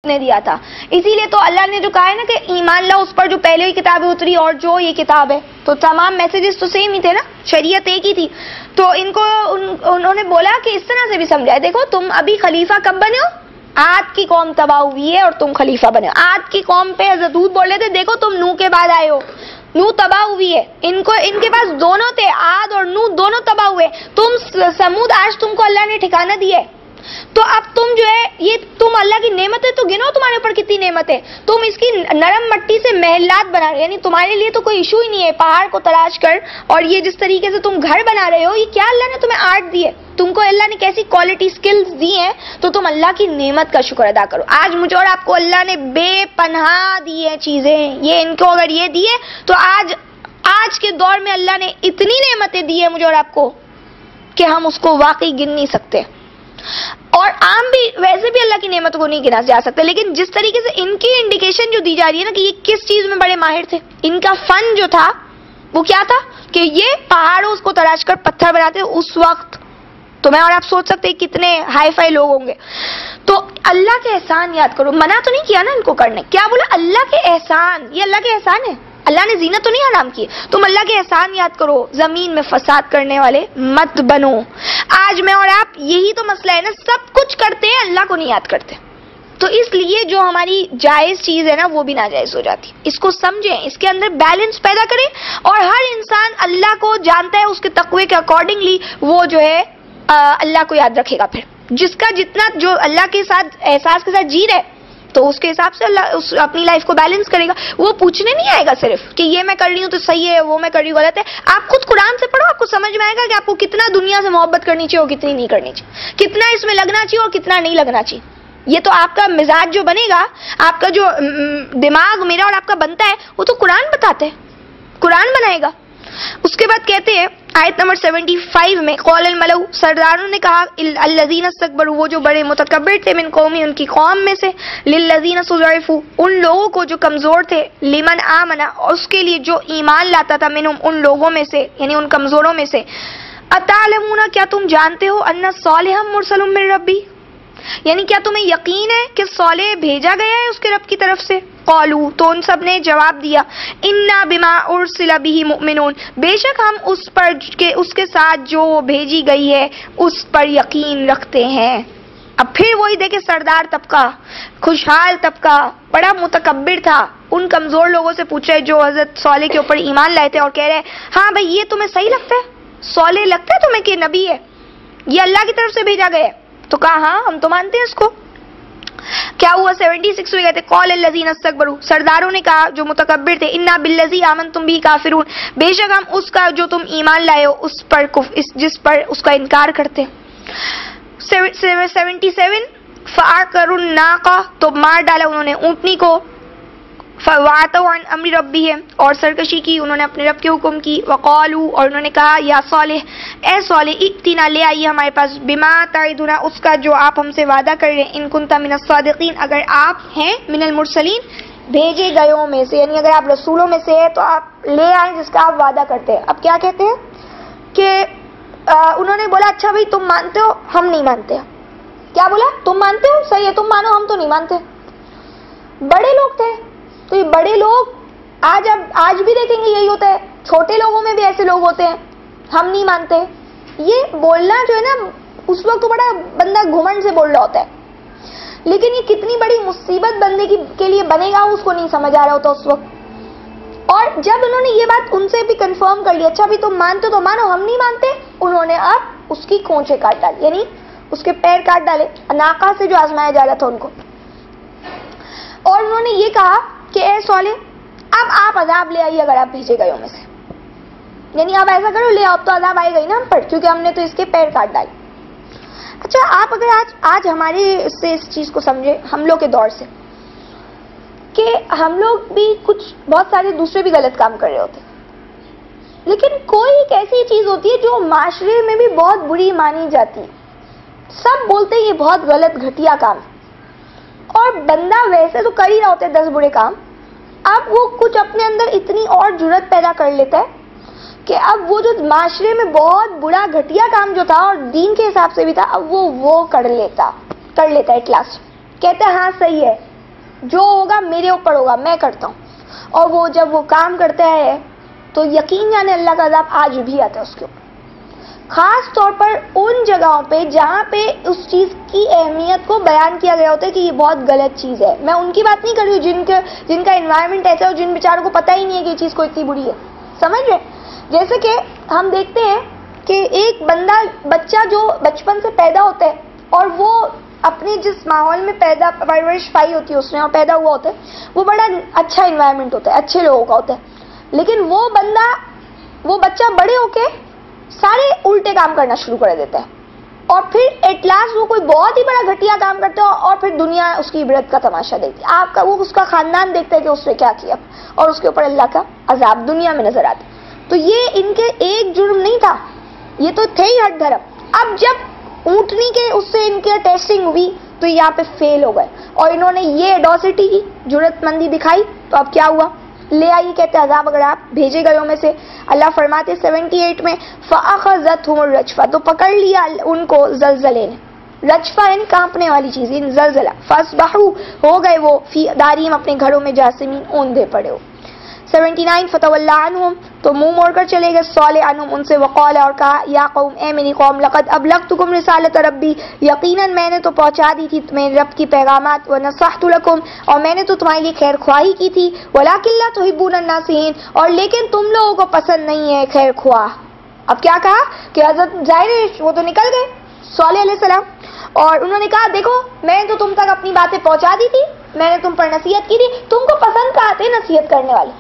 نے دیا تھا. اسی لیے تو اللہ نے جو کہا ہے نا کہ ایمان لاؤ اس پر جو پہلے ہی کتابیں اتری اور جو یہ کتاب ہے, تو تمام میسیجز تو سیم ہی تھے نا, شریعت ایک ہی تھی. تو ان کو انہوں نے بولا کہ اس طرح سے بھی سمجھائے, دیکھو تم ابھی خلیفہ کب بنے ہو, عاد کی قوم تباہ ہوئی ہے اور تم خلیفہ بنے ہو. عاد کی قوم پہ حضرت ہود بول رہے تھے دیکھو تم نوح کے بعد آئے ہو, نوح تباہ ہوئی ہے, ان کے پاس دونوں تھے, عاد اور نوح دونوں تباہ ہوئے. تم سمود آج تم کو اللہ نے ٹھکانہ دیا ہے, تو اب تم جو ہے یہ تم اللہ کی نعمتیں تو گنو تمہارے اوپر کتنی نعمت ہے. تم اس کی نرم مٹی سے محلات بنا رہے, یعنی تمہارے لیے تو کوئی ایشو ہی نہیں ہے, پہاڑ کو تلاش کر, اور یہ جس طریقے سے تم گھر بنا رہے ہو یہ کیا اللہ نے تمہیں آرٹ دی ہے, تم کو اللہ نے کیسی کوالٹی سکلز دی ہیں, تو تم اللہ کی نعمت کا شکر ادا کرو. آج مجھے اور آپ کو اللہ نے بے پناہ دی ہیں چیزیں, یہ ان کو اگر یہ دیے تو آج کے دور میں اللہ نے اتنی نعمتیں دی ہیں مجھے اور آپ کو کہ ہم اس کو واقعی گن نہیں سکتے. اور عام بھی ویسے بھی اللہ کی نعمتوں کو نہیں گنا جا سکتے, لیکن جس طریقے سے ان کی انڈیکیشن جو دی جا رہی ہے نا کہ یہ کس چیز میں بڑے ماہر تھے, ان کا فن جو تھا وہ کیا تھا کہ یہ پہاڑوں کو تلاش کر پتھر بناتے اس وقت. تو میں اور آپ سوچ سکتے ہیں کتنے ہائی فائی لوگ ہوں گے. تو اللہ کے احسان یاد کرو, منع تو نہیں کیا نا ان کو کرنے, کیا بولا اللہ کے احسان, یہ اللہ کے احسان ہے, اللہ نے زینت تو نہیں حرام کی, تم اللہ کے احسان یاد کرو, زمین میں فساد کرنے والے مت بنو. آج میں اور آپ یہی تو مسئلہ ہے نا, سب کچھ کرتے ہیں اللہ کو نہیں یاد کرتے, تو اس لیے جو ہماری جائز چیز ہے نا وہ بھی ناجائز ہو جاتی. اس کو سمجھیں, اس کے اندر بیلنس پیدا کریں, اور ہر انسان اللہ کو جانتا ہے, اس کے تقوی کے اکارڈنگلی وہ جو ہے اللہ کو یاد رکھے گا. پھر جس کا جتنا جو اللہ کے ساتھ احساس کے ساتھ جی رہے تو اس کے حساب سے اللہ اپنی لائف کو بیلنس کرے گا. وہ پوچھنے نہیں آئے گا صرف کہ یہ میں کر رہی ہوں تو صحیح ہے, وہ میں کر رہی ہوں غلط ہے. آپ خود قرآن سے پڑھو, آپ کو سمجھ میں آئے گا کہ آپ کو کتنا دنیا سے محبت کرنی چاہیے اور کتنی نہیں کرنی چاہیے, کتنا اس میں لگنا چاہیے اور کتنا نہیں لگنا چاہیے. یہ تو آپ کا مزاج جو بنے گا, آپ کا جو دماغ میرا اور آپ کا بنتا ہے وہ تو قرآن بتاتے ہیں, قرآن بنائے گا. اس کے بعد کہتے ہیں آیت نمبر 75 میں, قول الملأ, سرداروں نے کہا, الذین استکبروا, وہ جو بڑے متکبر تھے, من قومی, ان کی قوم میں سے, للذین استضعفوا, ان لوگوں کو جو کمزور تھے, لمن آمن, اس کے لیے جو ایمان لاتا تھا, منہم, ان لوگوں میں سے, یعنی ان کمزوروں میں سے, اتعلمون, کیا تم جانتے ہو, ان صالحا مرسل من ربی, یعنی کیا تمہیں یقین ہے کہ صالح بھیجا گیا ہے اس کے رب کی طرف سے. قالوا, تو ان سب نے جواب دیا, انا بما ارسل به مؤمنون, بے شک ہم اس پر اس کے ساتھ جو بھیجی گئی ہے اس پر یقین رکھتے ہیں. اب پھر وہی دیکھے سردار طبقہ, خوشحال طبقہ, بڑا متکبر تھا, ان کمزور لوگوں سے پوچھ رہے جو حضرت صالح کے اوپر ایمان لائے تھے, اور کہہ رہے ہاں بھائی یہ تمہیں صحیح لگتا ہے, صالح لگتا ہے تمہیں کہ نبی ہے, یہ اللہ کی طرف سے بھیجا گیا ہے؟ تو کہا ہاں ہم تو مانتے ہیں اس کو. کیا ہوا 76 میں کہتے, قال الذین استکبروا, سرداروں نے کہا جو متکبر تھے, انا بالذی آمنتم بہ کافرون, بے شک ہم اس کا جو تم ایمان لائے ہو اس پر جس پر اس کا انکار کرتے. 77 فعقروا الناقہ, تو مار ڈالا انہوں نے اونٹنی کو, فواتوا عن امر ربہم, اور سرکشی کی انہوں نے اپنے رب کے حکم کی. وقالوا, اور انہوں نے کہا, یا صالح, اے صالح, ائتنا, لے آئیے ہمارے پاس, بما تعدنا, اس کا جو آپ ہم سے وعدہ کر رہے ہیں, ان کنت من الصادقین, اگر آپ ہیں من المرسلین, بھیجے گئےوں میں سے, یعنی اگر آپ رسولوں میں سے ہیں تو آپ لے آئیں جس کا آپ وعدہ کرتے ہیں. اب کیا کہتے ہیں کہ انہوں نے بولا اچھا بھائی تم مانتے ہو, ہم نہیں مانتے. کیا بولا, تم مانتے ہو, صحیح ہے, تم مانو, ہم تو نہیں مانتے. بڑے لوگ تھے, تو یہ بڑے لوگ آج بھی دیکھیں گے یہی ہوتا ہے, چھوٹے لوگوں میں بھی ایسے لوگ ہوتے ہیں, ہم نہیں مانتے. یہ بولنا جو ہے نا اس وقت تو بڑا بندہ گھمنڈ سے بول رہا ہوتا ہے, لیکن یہ کتنی بڑی مصیبت بندے کے لیے بنے گا اس کو نہیں سمجھ آ رہا ہوتا اس وقت. اور جب انہوں نے یہ بات ان سے بھی کنفرم کر لی, اچھا بھی تم مانتے تو مانو, ہم نہیں مانتے, انہوں نے اب اس کی کونچے کاٹ ڈالی, یعنی اس کے پیر کاٹ ڈالے, ناقہ سے جو آزمایا جا رہا تھا ان کو. اور انہوں نے یہ کہا کہ اے صالح, اب آپ عذاب لے آئیے اگر آپ بھیجے گئے میں سے, یعنی آپ ایسا کرو, لے اب تو عذاب آئے گا ہی نا ہم پر, کیونکہ ہم نے تو اس کے پیر کاٹ ڈالے. اچھا آپ اگر آج ہمارے سے اس چیز کو سمجھے, ہم لوگ کے دور سے, کہ ہم لوگ بھی کچھ بہت سارے دوسرے بھی غلط کام کر رہے ہوتے, لیکن کوئی ایک ایسی چیز ہوتی ہے جو معاشرے میں بھی بہت بری مانی جاتی ہے, سب بولتے ہیں یہ بہت غلط گھٹیا کام, اور بندہ ویسے تو کر ہی رہا ہوتا ہے 10 برے کام, اب وہ کچھ اپنے اندر اتنی اور جرت پیدا کر لیتا ہے کہ اب وہ جو معاشرے میں بہت برا گھٹیا کام جو تھا اور دین کے حساب سے بھی تھا, اب وہ کر لیتا ہے ایٹ لاسٹ, کہتا ہے ہاں صحیح ہے, جو ہوگا میرے اوپر ہوگا, میں کرتا ہوں. اور وہ جب وہ کام کرتا ہے تو یقین جانے اللہ کا عذاب آج بھی آتا ہے اس کے اوپر, خاص طور پر ان جگہوں پہ جہاں پہ اس چیز کی اہمیت کو بیان کیا گیا ہوتا ہے کہ یہ بہت غلط چیز ہے. میں ان کی بات نہیں کر رہی ہوں جن کا انوائرمنٹ ایسا ہے, جن بیچاروں کو پتہ ہی نہیں ہے کہ یہ چیز کو اتنی بری ہے, سمجھ رہے. جیسے کہ ہم دیکھتے ہیں کہ ایک بچہ جو بچپن سے پیدا ہوتا ہے اور وہ اپنے جس ماحول میں پرورش پائی ہوتی ہے اس نے اور پیدا ہوا ہوتا ہے, وہ بڑا اچھا انوائرمنٹ ہوتا ہے, اچھے لوگوں کا ہوتا ہے. لیکن وہ بچہ بڑے ہو کے سارے الٹے کام کرنا شروع کر دیتا ہے اور پھر ایٹ لاسٹ وہ کوئی بہت ہی بڑا گھٹیا کام کرتا ہے اور پھر دنیا اس کی عبرت کا تماشا دیکھتی ہے. وہ اس کا خاندان دیکھتا ہے کہ اس نے کیا کیا اور اس کے اوپر اللہ کا عذاب دنیا میں نظر آتا. تو یہ ان کے ایک جرم نہیں تھا, یہ تو تھے ہی ہٹ دھرم. اب جب اونٹنی کے اس سے ان کی ٹیسٹنگ ہوئی تو یہاں پہ فیل ہو گئے اور انہوں نے یہ ایڈوسٹی کی, جرت مندی دکھائی. تو اب کیا ہوا, لے آئی کہتے عذاب اگر آپ بھیجے گئے میں سے. اللہ فرماتے 78 میں فَأَخَذَتْهُمُ الرَّجْفَةُ, تو پکڑ لیا ان کو زلزلے نے. رجفہ ان کانپنے والی چیز, ان زلزلہ. فَأَصْبَحُوا, ہو گئے وہ فی دارہم اپنے گھروں میں جاثمین, اوندھے پڑے ہو. 79 فَتَوَلَّىٰ عَنْهُمْ, تو منہ موڑ کر چلے گئے صالح عنہم ان سے. وقال, اور کہا یا قوم, اے میری قوم, لقد ابلغتکم رسالت ربی, یقیناً میں نے تو پہنچا دی تھی میرے رب کی پیغامات. ونصحت لکم, اور میں نے تو تمہارے لیے خیر خواہی کی تھی. ولکن لا تحبون الناصحین, اور لیکن تم لوگوں کو پسند نہیں ہے خیر خواہ. اب کیا کہا کہ حضرت ظاہر وہ تو نکل گئے صالح علیہ السلام اور انہوں نے کہا دیکھو میں نے تو تم تک اپنی باتیں پہنچا دی تھی, میں نے تم پر نصیحت کی تھی, تم کو پسند کہاں تھے نصیحت کرنے والے.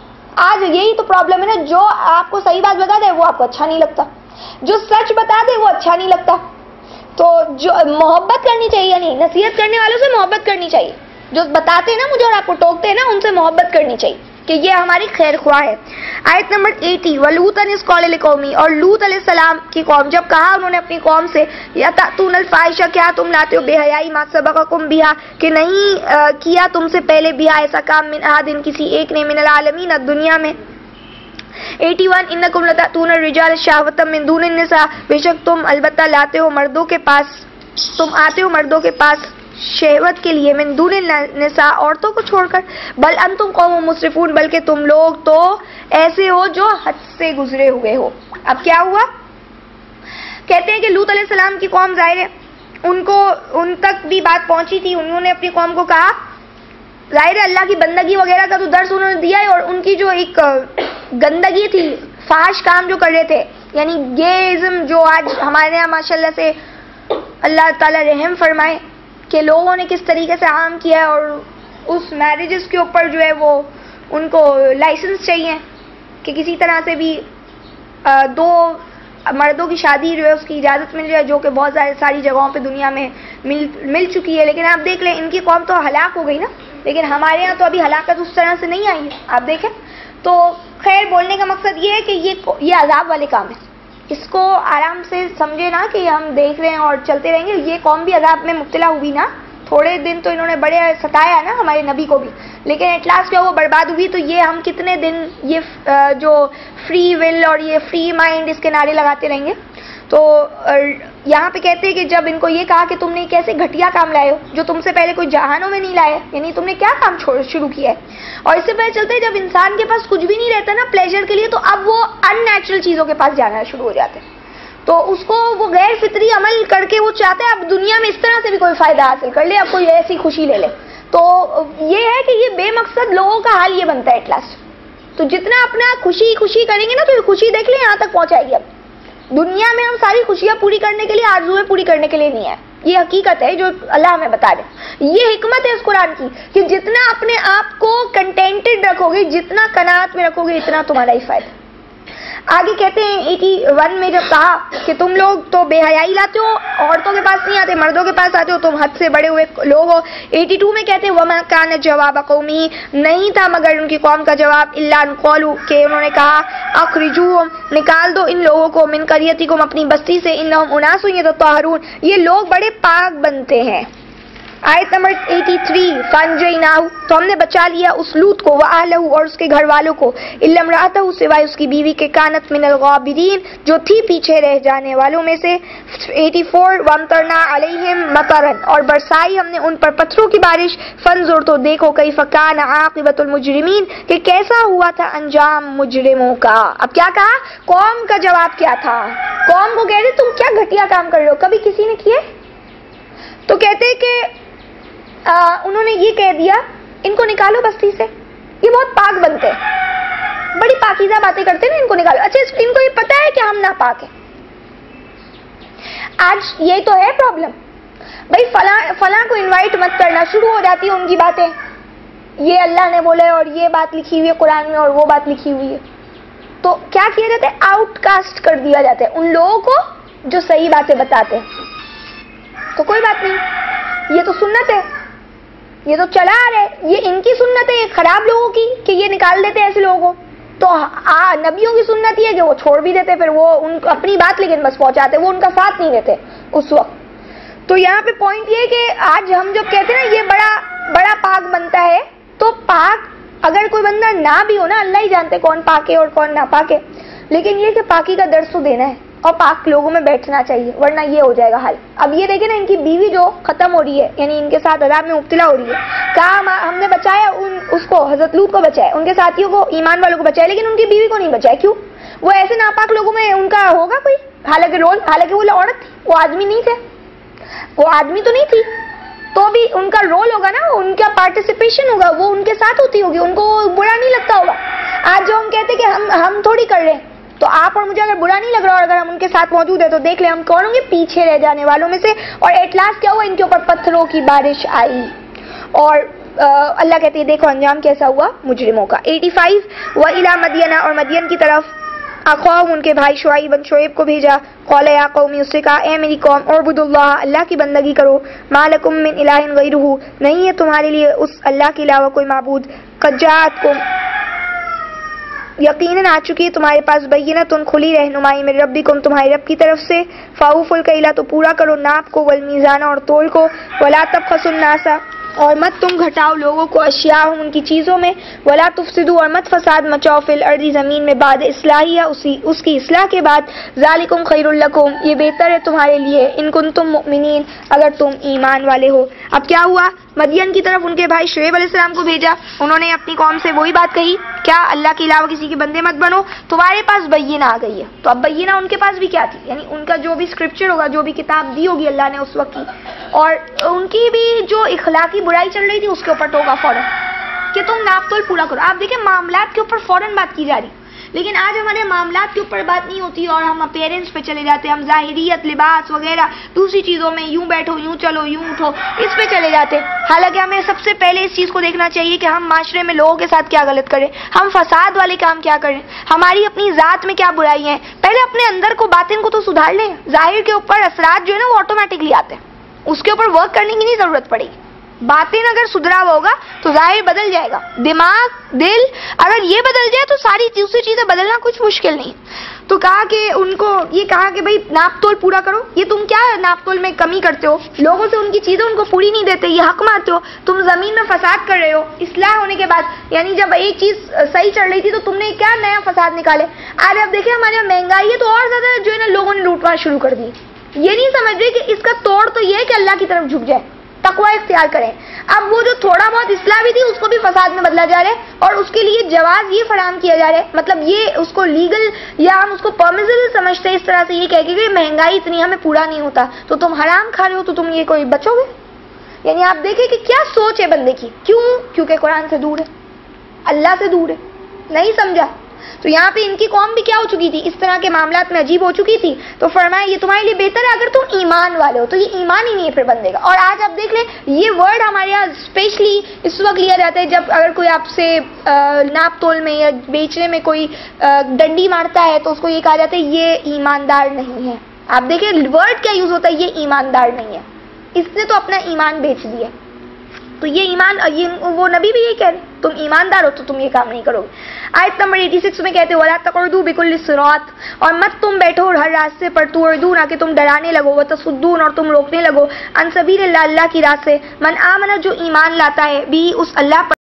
آج یہی تو پرابلم ہے نا, جو آپ کو صحیح بات بتا دے وہ آپ کو اچھا نہیں لگتا, جو سچ بتا دے وہ اچھا نہیں لگتا. تو جو محبت کرنی چاہیے, نہیں نصیحت کرنے والوں سے محبت کرنی چاہیے, جو بتاتے ہیں نا مجھے اور آپ کو ٹوکتے ہیں نا ان سے محبت کرنی چاہیے کہ یہ ہماری خیر خواہ ہے. آیت نمبر 80 وَلُوطًا إِذْ قَالَ لِقَوْمِهِ, اور لوط علیہ السلام کی قوم جب کہا انہوں نے اپنی قوم سے یَتَأْتُونَ الْفَاحِشَةَ, کیا تم لاتے ہو بے حیائی, مَا سَبَقَكُم بِهَا, کہ نہیں کیا تم سے پہلے بِهَا ایسا کام, من أَحَدٍ کسی ایک نے, من العالمین دنیا میں. 81 انکم لتأتون الرجال شہوۃ من دون النساء, بے شک تم البتہ لاتے ہو مردوں کے پاس, تم آتے ہو مردوں کے پاس شہوت کے لیے, من دون النساء عورتوں کو چھوڑ کر. بل انتم قوم مسرفون, بلکہ تم لوگ تو ایسے ہو جو حد سے گزرے ہوئے ہو. اب کیا ہوا, کہتے ہیں کہ لوط علیہ السلام کی قوم ظاہر ہے ان تک بھی بات پہنچی تھی, انہوں نے اپنی قوم کو کہا, ظاہر ہے اللہ کی بندگی وغیرہ کا تو درس انہوں نے دیا ہے, اور ان کی جو ایک گندگی تھی, فحش کام جو کر رہے تھے, یعنی گیزم جو آج ہمارے یہاں ماشاءاللہ سے اللہ تعالی رحم فرمائے کہ لوگوں نے کس طریقے سے عام کیا ہے, اور اس میرجز کے اوپر جو ہے وہ ان کو لائسنس چاہیے کہ کسی طرح سے بھی دو مردوں کی شادی جو ہے اس کی اجازت مل جائے, جو کہ بہت ساری جگہوں پہ دنیا میں مل چکی ہے. لیکن آپ دیکھ لیں ان کی قوم تو ہلاک ہو گئی نا, لیکن ہمارے ہاں تو ابھی ہلاکت اس طرح سے نہیں آئی ہے, آپ دیکھیں. تو خیر بولنے کا مقصد یہ ہے کہ یہ عذاب والے کام ہے, اس کو آرام سے سمجھے نا کہ ہم دیکھ رہے ہیں اور چلتے رہیں گے. یہ قوم بھی عذاب میں مبتلا ہوئی نا, تھوڑے دن تو انہوں نے بڑے ستایا نا ہمارے نبی کو بھی, لیکن ایٹ لاسٹ کیا وہ برباد ہوئی. تو یہ ہم کتنے دن یہ جو فری ول اور یہ فری مائنڈ اس کے نعرے لگاتے رہیں گے. تو یہاں پہ کہتے ہیں کہ جب ان کو یہ کہا کہ تم نے کیسے گھٹیا کام لائے ہو جو تم سے پہلے کوئی جہانوں میں نہیں لائے, یعنی تم نے کیا کام شروع کیا ہے. اور اس سے پہلے چلتے ہیں جب انسان کے پاس کچھ بھی نہیں رہتا نا پلیزر کے لیے, تو اب وہ ان نیچرل چیزوں کے پاس جانا شروع ہو جاتے ہیں. تو اس کو وہ غیر فطری عمل کر کے وہ چاہتے ہیں اب دنیا میں اس طرح سے بھی کوئی فائدہ حاصل کر لے, اب کوئی ایسی خوشی لے لے. تو یہ ہے کہ یہ بے مقصد لوگوں کا حال یہ بنتا ہے ایٹ لاسٹ. تو جتنا اپنا خوشی کریں گے نا تو یہ خوشی دیکھ لیں یہاں تک پہنچائے گی. اب دنیا میں ہم ساری خوشیاں پوری کرنے کے لیے, آرزویں پوری کرنے کے لیے نہیں ہے, یہ حقیقت ہے جو اللہ ہمیں بتا دے. یہ حکمت ہے اس قرآن کی کہ جتنا اپنے آپ کو کنٹینٹڈ رکھو گے, جتنا قناعت میں رکھو گے, اتنا تمہارا ہی فائدہ. آگے کہتے ہیں 81 میں جب کہا کہ تم لوگ تو بے حیائی لاتے ہو, عورتوں کے پاس نہیں آتے, مردوں کے پاس آتے ہو, تم حد سے بڑے ہوئے لوگ ہو. 82 میں کہتے ہیں وَمَا كَانَ جَوَابَ قَوْمِهِ, نہیں تھا مگر ان کی قوم کا جواب, إِلَّا أَن قَالُوا, کہ انہوں نے کہا أَخْرِجُوهُمْ, نکال دو ان لوگوں کو, مِنْ قَرْيَتِكُمْ, اپنی بستی سے, إِنَّهُمْ أُنَاسٌ يَتَطَهَّرُونَ, یہ لوگ بڑے پاک بنتے ہیں. آیت نمبر 83 فانجیناہو، تو ہم نے بچا لیا اس لوط کو، وآلہو اور اس کے گھر والوں کو، الا امرأتہ سوائے اس کی بیوی کے، کانت من الغابرین جو تھی پیچھے رہ جانے والوں میں سے۔ 84 وامطرنا علیہم مطرا، اور برسائی ہم نے ان پر پتھروں کی بارش، فانظر تو دیکھو کیف کان عاقبۃ المجرمین کہ کیسا ہوا تھا انجام مجرموں کا۔ اب کیا کہا؟ قوم کا جواب کیا تھا؟ قوم کو کہہ رہے تم کیا گھٹیا کام کر رہے ہو، کبھی کسی نے کیے؟ تو کہتے کہ انہوں نے یہ کہہ دیا ان کو نکالو بستی سے، یہ بہت پاک بنتے ہیں، بڑی پاکیزہ باتیں کرتے ہیں نا، ان کو نکالو۔ اچھا ان کو یہ پتا ہے کہ ہم ناپاک ہیں۔ آج یہی تو ہے پرابلم بھائی، فلاں کو انوائٹ مت کرنا، شروع ہو جاتی ہیں ان کی باتیں، یہ اللہ نے بولا ہے اور یہ بات لکھی ہوئی ہے قرآن میں اور وہ بات لکھی ہوئی ہے، تو کیا کیا جاتا ہے؟ آؤٹ کاسٹ کر دیا جاتا ہے ان لوگوں کو جو صحیح باتیں بتاتے ہیں۔ تو کوئی بات نہیں، یہ تو سنت ہے، یہ تو چلا آ رہا ہے، یہ ان کی سنت ہے خراب لوگوں کی کہ یہ نکال دیتے ہیں ایسے لوگوں کو۔ تو نبیوں کی سنت یہ ہے کہ وہ چھوڑ بھی دیتے، پھر وہ ان اپنی بات لیکن بس پہنچاتے، وہ ان کا ساتھ نہیں دیتے اس وقت۔ تو یہاں پہ پوائنٹ یہ ہے کہ آج ہم جو کہتے ہیں نا یہ بڑا پاک بنتا ہے، تو پاک اگر کوئی بندہ نہ بھی ہو نا، اللہ ہی جانتے کون پاک ہے اور کون ناپاک ہے، لیکن یہ کہ پاکی کا درس تو دینا ہے اور پاک لوگوں میں بیٹھنا چاہیے، ورنہ یہ ہو جائے گا حال۔ اب یہ دیکھیں نا ان کی بیوی جو ختم ہو رہی ہے، یعنی ان کے ساتھ عذاب میں مبتلا ہو رہی ہے، کہا ہم نے بچایا اس کو، حضرت لوط کو بچایا، ان کے ساتھیوں کو، ایمان والوں کو بچایا، لیکن ان کی بیوی کو نہیں بچایا۔ کیوں؟ وہ ایسے ناپاک لوگوں میں ان کا ہوگا کوئی، حالانکہ وہ عورت تھی، وہ آدمی نہیں تھے، وہ آدمی تو نہیں تھی، تو بھی ان کا رول ہوگا نا، ان کا پارٹیسپیشن ہوگا، وہ ان کے ساتھ ہوتی ہوگی، ان کو برا نہیں لگتا ہوگا۔ آج جو ہم کہتے کہ ہم تھوڑی کر رہے ہیں، تو آپ اور مجھے اگر برا نہیں لگ رہا اور اگر ہم ان کے ساتھ موجود ہیں تو دیکھ لیں ہم کون ہوں گے؟ پیچھے رہ جانے والوں میں سے۔ اور ایٹ لاسٹ کیا ہوا؟ ان کے اوپر پتھروں کی بارش آئی، اور اللہ کہتے ہیں دیکھو انجام کیسا ہوا مجرموں کا۔ 85 وَإِلَى مَدْيَنَ، اور مدین کی طرف اخواہم ان کے بھائی شعیب شعیب کو بھیجا، قال یا قومی، اس سے کہا اے میری قوم، اعبدوا اللہ، اللہ کی بندگی کرو، ما لکم من الہ غیرہ، نہیں ہے تمہارے لیے اس اللہ کے علاوہ کوئی معبود، قد جاءتکم، یقیناً آ چکی ہے تمہارے پاس، بینۃ، کھلی رہنمائی، من ربکم، تمہارے رب کی طرف سے، فاوفوا الکیل، تو پورا کرو ناپ کو، والمیزان، اور تول کو، ولا تبخسوا الناس، اور مت تم گھٹاؤ لوگوں کو، اشیاءہم، ان کی چیزوں میں، ولا تفسدوا، اور مت فساد مچاؤ، فی الارض، زمین میں، بعد اصلاحیہ، اس کی اصلاح کے بعد، ذالکم خیر لکم، یہ بہتر ہے تمہارے لیے، ان کنتم مؤمنین، اگر تم ایمان والے ہو۔ اب کیا ہوا؟ مدین کی طرف ان کے بھائی شعیب علیہ السلام کو بھیجا، انہوں نے اپنی قوم سے وہی بات کہی، کیا اللہ کے علاوہ کسی کے بندے مت بنو، تمہارے پاس بینہ آ گئی ہے۔ تو اب بینہ ان کے پاس بھی کیا تھی؟ یعنی ان کا جو بھی اسکرپچر ہوگا، جو بھی کتاب دی ہوگی اللہ نے اس وقت کی، اور ان کی بھی جو اخلاقی برائی چل رہی تھی اس کے اوپر ٹوکا فوراً کہ تم ناپ تول پورا کرو۔ آپ دیکھیں معاملات کے اوپر فوراً بات کی جا رہی، لیکن آج ہمارے معاملات کے اوپر بات نہیں ہوتی اور ہم اپیرنس پہ چلے جاتے ہیں، ہم ظاہریت، لباس وغیرہ دوسری چیزوں میں، یوں بیٹھو، یوں چلو، یوں اٹھو، اس پہ چلے جاتے ہیں۔ حالانکہ ہمیں سب سے پہلے اس چیز کو دیکھنا چاہیے کہ ہم معاشرے میں لوگوں کے ساتھ کیا غلط کریں، ہم فساد والے کام کیا کریں، ہماری اپنی ذات میں کیا برائی ہیں، پہلے اپنے اندر کو، باطن کو تو سدھار لیں۔ ظاہر کے اوپر اثرات جو ہے نا وہ آٹومیٹکلی آتے ہیں، اس کے اوپر ورک کرنے کی نہیں ضرورت پڑے گی۔ باطن اگر سدھرا ہوا ہوگا تو ظاہر بدل جائے گا، دماغ، دل اگر یہ بدل جائے تو ساری دوسری چیزیں بدلنا کچھ مشکل نہیں۔ تو کہا کہ ان کو یہ کہا کہ بھئی ناپ تول پورا کرو، یہ تم کیا ناپ تول میں کمی کرتے ہو، لوگوں سے ان کی چیزیں ان کو پوری نہیں دیتے، یہ حق مارتے ہو، تم زمین میں فساد کر رہے ہو اصلاح ہونے کے بعد، یعنی جب ایک چیز صحیح چل رہی تھی تو تم نے کیا نیا فساد نکالے۔ آج اب دیکھیں ہمارے یہاں مہنگائی ہے تو اور زیادہ جو ہے نا لوگوں نے لوٹنا شروع کر دی، یہ نہیں سمجھ رہے کہ اس کا توڑ تو یہ ہے کہ اللہ کی طرف جھک جائے، تقوی اختیار کریں۔ اب وہ جو تھوڑا بہت اصلاح بھی تھی اس کو بھی فساد میں بدلا جا رہا ہے، اور اس کے لیے جواز یہ فراہم کیا جا رہا ہے، مطلب یہ اس کو لیگل یا ہم اس کو پرمیزبل سمجھتے ہیں، اس طرح سے یہ کہہ کہ مہنگائی اتنی ہمیں پورا نہیں ہوتا تو تم حرام کھا رہے ہو تو تم یہ کوئی بچو گے۔ یعنی آپ دیکھیں کہ کیا سوچ ہے بندے کی، کیوں؟ کیونکہ قرآن سے دور ہے، اللہ سے دور ہے، نہیں سمجھا۔ تو یہاں پہ ان کی قوم بھی کیا ہو چکی تھی، اس طرح کے معاملات میں عجیب ہو چکی تھی، تو فرمایا یہ تمہارے لیے بہتر ہے اگر تم ایمان والے ہو، تو یہ ایمان ہی نہیں ہے پھر بندے کا۔ اور آج آپ دیکھ لیں یہ ورڈ ہمارے یہاں اسپیشلی اس وقت لیا جاتا ہے جب اگر کوئی آپ سے ناپ تول میں یا بیچنے میں کوئی ڈنڈی مارتا ہے تو اس کو یہ کہا جاتا ہے یہ ایماندار نہیں ہے۔ آپ دیکھیں ورڈ کیا یوز ہوتا ہے، یہ ایماندار نہیں ہے، اس نے تو اپنا ایمان بیچ دیا۔ تو یہ ایمان، وہ نبی بھی یہی کہہ رہے ہیں تم ایماندار ہو تو تم یہ کام نہیں کرو گے. آیت نمبر 86 میں کہتے وَلَا تَقْعُدُوا بِكُلِّ الصِّرَاطِ اور مت تم بیٹھو ہر راستے پر تُعْرِضُونَ کہ تم ڈرانے لگو وَتَصُدُّونَ اور تم روکنے لگو عن سبیل اللہ اللہ کی راہ سے من آمن جو ایمان لاتا ہے بھی اس اللہ پر